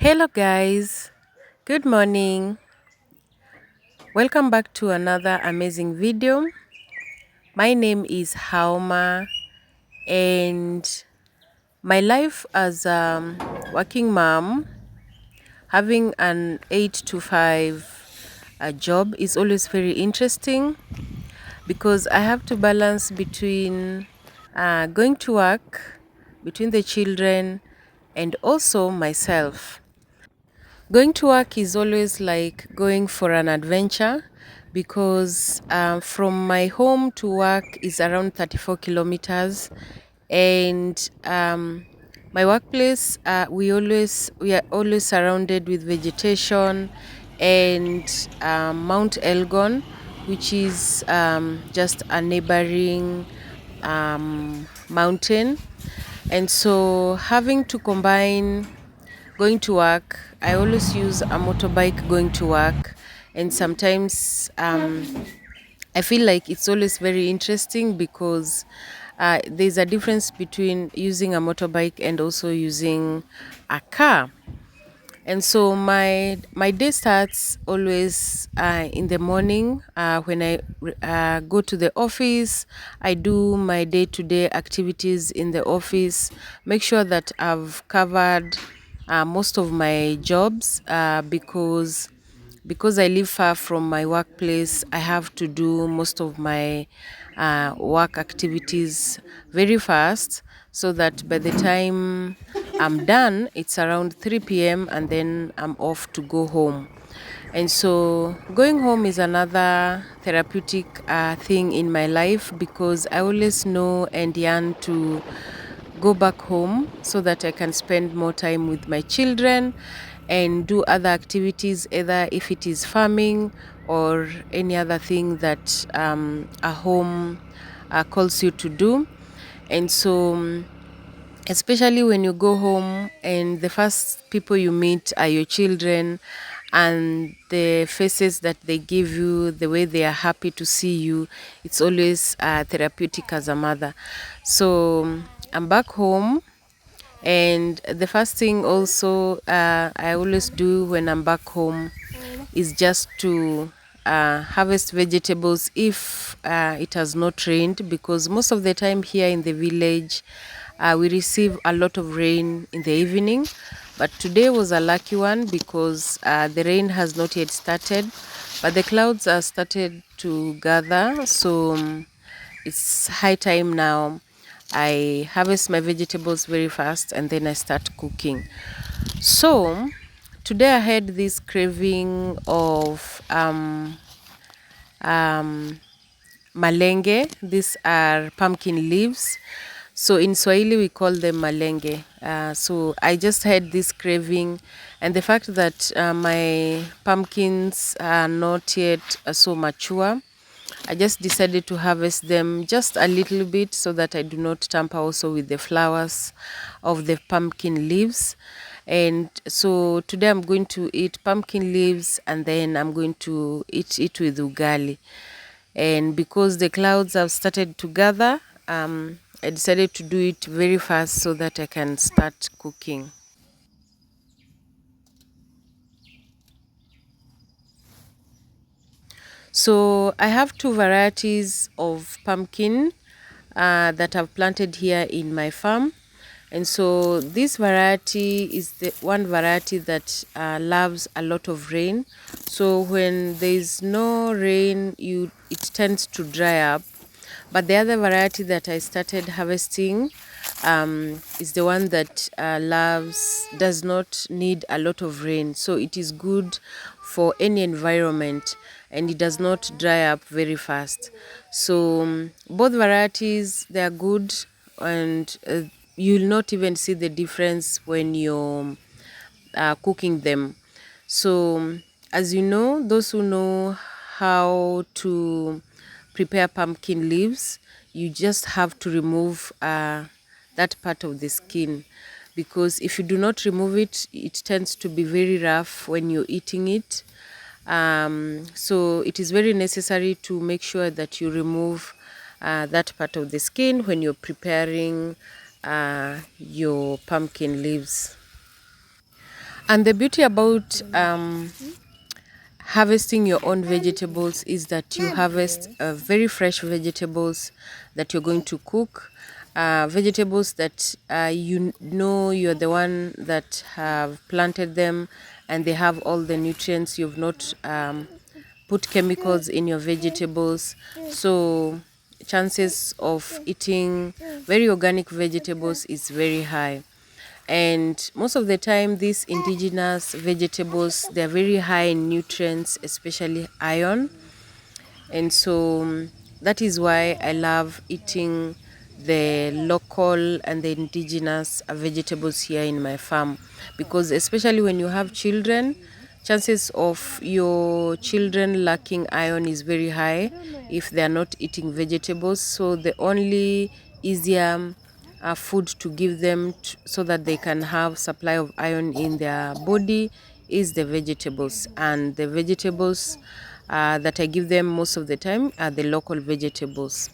Hello, guys. Good morning. Welcome back to another amazing video. My name is Hauma, and my life as a working mom, having an 8 to 5 job, is always very interesting because I have to balance between going to work, between the children, and also myself. Going to work is always like going for an adventure because from my home to work is around 34 kilometers, and my workplace we are always surrounded with vegetation and Mount Elgon, which is just a neighboring mountain, and so having to combine going to work, I always use a motorbike going to work, and sometimes I feel like it's always very interesting because there's a difference between using a motorbike and also using a car. And so my day starts always in the morning when I go to the office. I do my day-to-day activities in the office, make sure that I've covered most of my jobs because I live far from my workplace. I have to do most of my work activities very fast so that by the time I'm done, it's around 3 p.m. and then I'm off to go home. And so going home is another therapeutic thing in my life because I always know and yearn to go back home so that I can spend more time with my children and do other activities, either if it is farming or any other thing that a home calls you to do. And so especially when you go home and the first people you meet are your children, and the faces that they give you, the way they are happy to see you, it's always therapeutic as a mother. So I'm back home, and the first thing also I always do when I'm back home is just to harvest vegetables if it has not rained, because most of the time here in the village we receive a lot of rain in the evening. But today was a lucky one because the rain has not yet started, but the clouds are started to gather. So it's high time now. I harvest my vegetables very fast and then I start cooking. So today I had this craving of um, malenge. These are pumpkin leaves. So in Swahili we call them malenge. So I just had this craving, and the fact that my pumpkins are not yet so mature, I just decided to harvest them just a little bit so that I do not tamper also with the flowers of the pumpkin leaves. And so today I'm going to eat pumpkin leaves and then I'm going to eat it with ugali. And because the clouds have started to gather, I decided to do it very fast so that I can start cooking. So I have two varieties of pumpkin that I've planted here in my farm. And so this variety is the one variety that loves a lot of rain. So when there is no rain, it tends to dry up. But the other variety that I started harvesting is the one that does not need a lot of rain. So it is good for any environment and it does not dry up very fast. So both varieties, they are good, and you'll not even see the difference when you're cooking them. So as you know, those who know how to prepare pumpkin leaves, you just have to remove that part of the skin, because if you do not remove it, it tends to be very rough when you're eating it. So it is very necessary to make sure that you remove that part of the skin when you're preparing your pumpkin leaves. And the beauty about harvesting your own vegetables is that you harvest very fresh vegetables that you're going to cook, vegetables that you know you're the one that have planted them, and they have all the nutrients. You've not put chemicals in your vegetables, so chances of eating very organic vegetables is very high. And most of the time these indigenous vegetables, they're very high in nutrients, especially iron. And so that is why I love eating the local and the indigenous vegetables here in my farm, because especially when you have children, chances of your children lacking iron is very high if they are not eating vegetables. So the only easier food to give them so that they can have supply of iron in their body is the vegetables. And the vegetables that I give them most of the time are the local vegetables.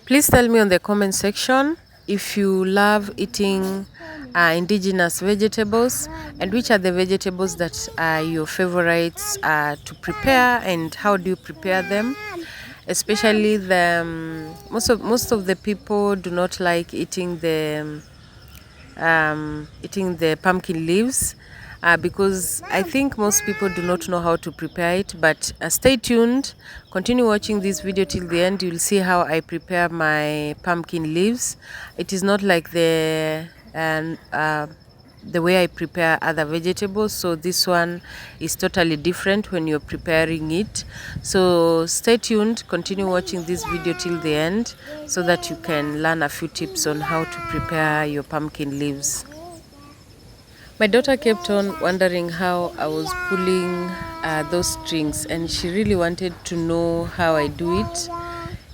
Please tell me on the comment section if you love eating indigenous vegetables, and which are the vegetables that are your favorites to prepare, and how do you prepare them. Especially the most of the people do not like eating the pumpkin leaves, because I think most people do not know how to prepare it. But stay tuned, continue watching this video till the end. You'll see how I prepare my pumpkin leaves. It is not like the way I prepare other vegetables, so this one is totally different when you're preparing it. So stay tuned, continue watching this video till the end so that you can learn a few tips on how to prepare your pumpkin leaves. My daughter kept on wondering how I was pulling those strings, and she really wanted to know how I do it.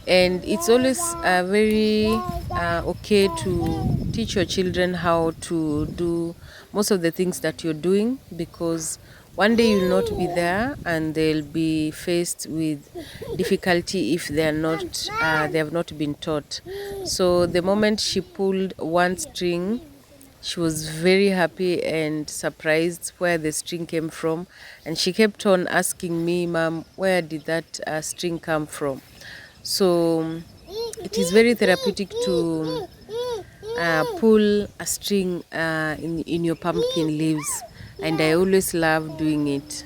And it's always very okay to teach your children how to do most of the things that you're doing, because one day you'll not be there and they'll be faced with difficulty if they have not been taught. So the moment she pulled one string, she was very happy and surprised where the string came from, and she kept on asking me, "Mom, where did that string come from?" So it is very therapeutic to pull a string in your pumpkin leaves, and I always love doing it.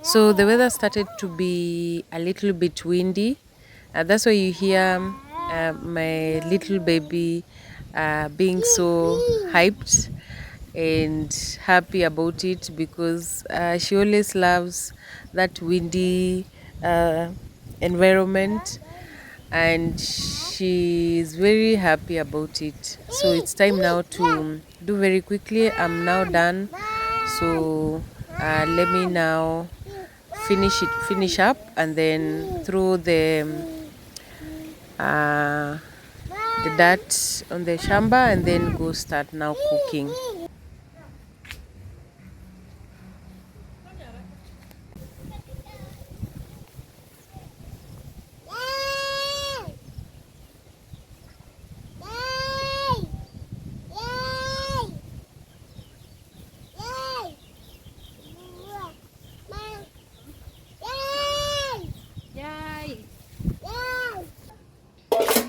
So the weather started to be a little bit windy. That's why you hear my little baby being so hyped and happy about it, because she always loves that windy environment, and she is very happy about it. So it's time now to do very quickly. I'm now done, so let me now finish up and then throw the dirt on the shamba and then go start now cooking.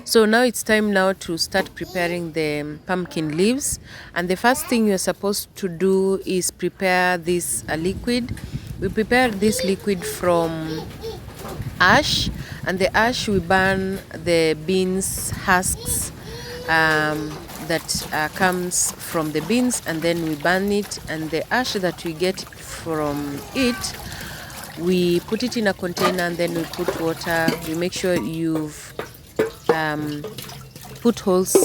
So now it's time now to start preparing the pumpkin leaves, and the first thing you're supposed to do is prepare this liquid. We prepare this liquid from ash, and the ash we burn the beans husks that comes from the beans, and then we burn it, and the ash that we get from it, we put it in a container, and then we put water. We make sure you've put holes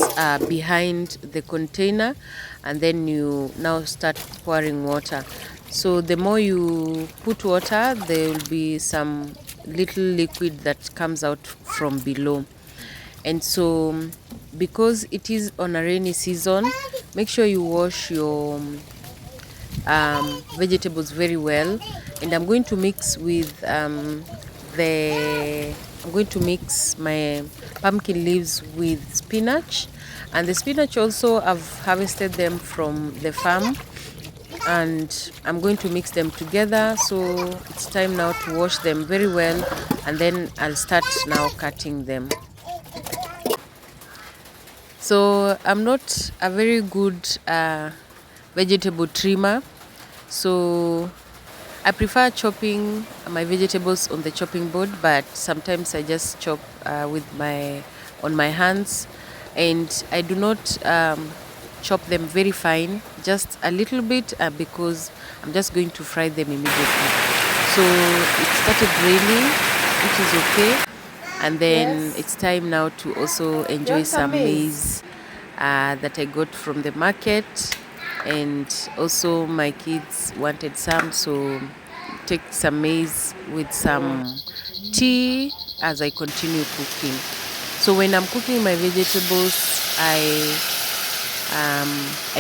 behind the container, and then you now start pouring water. So the more you put water, there will be some little liquid that comes out from below. And so because it is on a rainy season, make sure you wash your vegetables very well. And I'm going to mix with the I'm going to mix my pumpkin leaves with spinach, and the spinach also I've harvested them from the farm, and I'm going to mix them together. So it's time now to wash them very well, and then I'll start now cutting them. So I'm not a very good vegetable trimmer, so I prefer chopping my vegetables on the chopping board, but sometimes I just chop with my on my hands, and I do not chop them very fine, just a little bit, because I'm just going to fry them immediately. So it started raining, which is okay, and then Yes. it's time now to also You enjoy want some some maize? maize that I got from the market, and also my kids wanted some, so take some maize with some tea as I continue cooking. So when I'm cooking my vegetables, I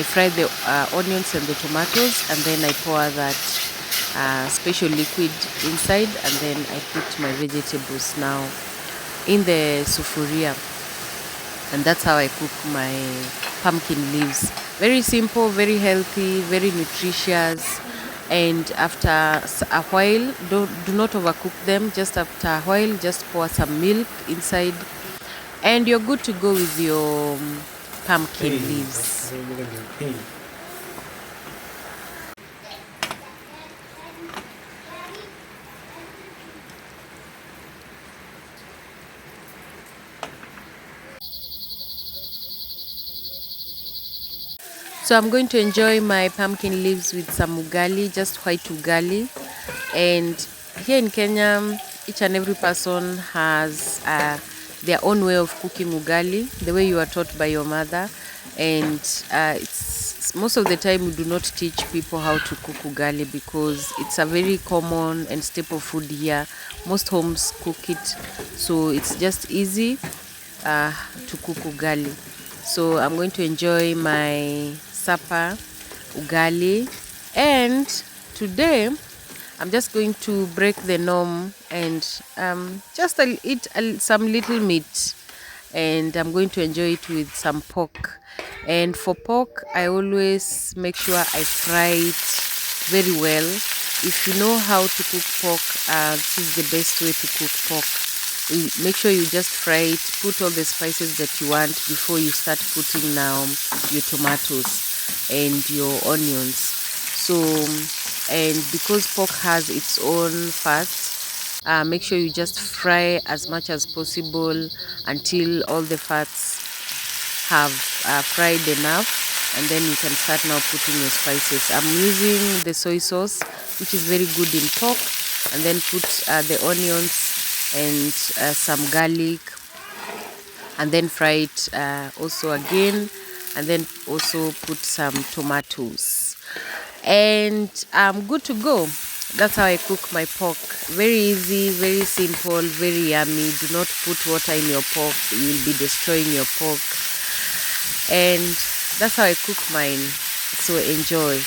fry the onions and the tomatoes, and then I pour that special liquid inside, and then I put my vegetables now in the sufuria, and that's how I cook my pumpkin leaves. Very simple, very healthy, very nutritious. And after a while, do not overcook them. Just after a while, just pour some milk inside, and you're good to go with your pumpkin leaves. So I'm going to enjoy my pumpkin leaves with some ugali, just white ugali. And here in Kenya, each and every person has their own way of cooking ugali, the way you are taught by your mother. And it's most of the time we do not teach people how to cook ugali because it's a very common and staple food here. Most homes cook it, so it's just easy to cook ugali. So I'm going to enjoy my supper, ugali, and today I'm just going to break the norm and just eat some little meat, and I'm going to enjoy it with some pork. And for pork, I always make sure I fry it very well. If you know how to cook pork, this is the best way to cook pork. Make sure you just fry it, put all the spices that you want before you start putting now your tomatoes and your onions. So, and because pork has its own fats, make sure you just fry as much as possible until all the fats have fried enough, and then you can start now putting your spices. I'm using the soy sauce, which is very good in pork, and then put the onions and some garlic, and then fry it also again, and then also put some tomatoes, and I'm good to go. That's how I cook my pork. Very easy, very simple, very yummy. Do not put water in your pork, you will be destroying your pork. And that's how I cook mine. So enjoy.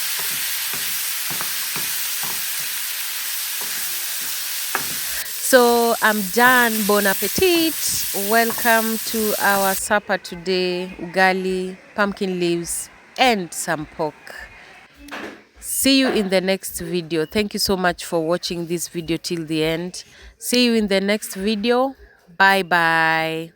So I'm done. Bon appetit. Welcome to our supper today. Ugali, pumpkin leaves, and some pork. See you in the next video. Thank you so much for watching this video till the end. See you in the next video. Bye bye.